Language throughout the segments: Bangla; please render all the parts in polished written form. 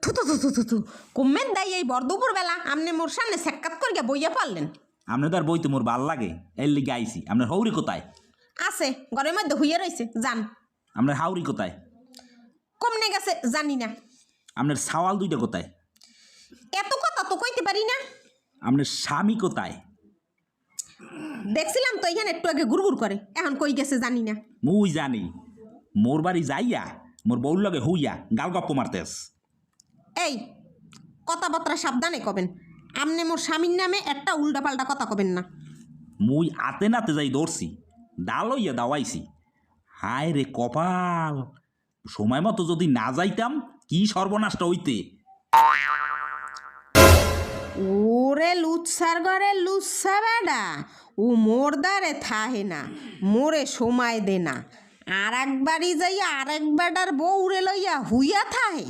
থু থু থু থু থু থু কমেন দাই এই বর দুপুর বেলা আপনি মোর সামনে সাক্ষাৎ করিয়া বইয়া পারলেন। আপনি তো আর বইতে মোর ভাল লাগে এর লিগে আইছি। আপনার হৌরি কোথায়? আছে ঘরের মধ্যে হইয়া রয়েছে, যান। আপনার হাউরি কোথায়? কমনে গেছে জানি না। আপনার সাওয়াল দুইটা কোথায়? এত কথা তো কইতে পারি না। আপনার স্বামী কোথায়? দেখছিলাম তো এখানে একটু আগে গুড়গুড় করে, এখন কই গেছে জানি না। মুই জানি মোর বাড়ি যাইয়া মোর বউর লগে হইয়া গাল গপ্প মারতেস। এই কথাবার্তা সাবধানে কবেন, আপনি মোর স্বামীর নামে একটা উল্টাপাল্টা কথা কবেন না। মুই আতে নাতে যাই দৌড়ছি, ডাল হইয়া দাওয়াইছি। হায় রে কপাল, সময় মতো যদি না যাইতাম কি সর্বনাশটা হইতে। ওরে লুচ্ছার ঘরে লুচ্ছা বেডা, ও মোর দ্বারে থাহে না, মোরে সময় দে না। আর একবারই যাইয়া আরেক বেডার বউরে লইয়া হুইয়া থাহে।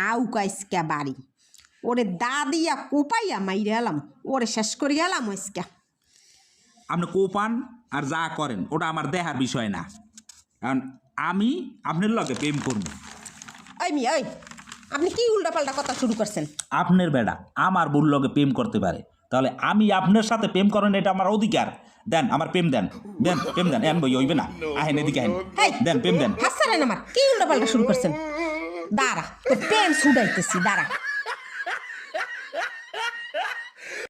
আউ কাইসকা বাড়ি ওরে দা দিয়া কোপাইয়া মাইরে এলাম, ওরে শেষ করি গেলাম ওইসকা। আপনি কোপান আর যা করেন ওটা আমার দেহার বিষয় না, কারণ আমি আপনার লগে প্রেম করব। ওই মিয়া ওই, আপনি কি উল্টাপাল্টা কথা শুরু করছেন? আপনার বেড়া আমার বউর লগে প্রেম করতে পারে, তাহলে আমি আপনার সাথে প্রেম করেন এটা আমার অধিকার। দেন আমার প্রেম দেন, দেন প্রেম দেন। এন বই হইবে না, আহেন এদিকে আহেন, দেন প্রেম দেন। হাসালেন আমার, কি উল্টাপাল্টা শুরু করছেন? দাঁড়া তোর প্রেম ছুটাইতেছি, দাঁড়া।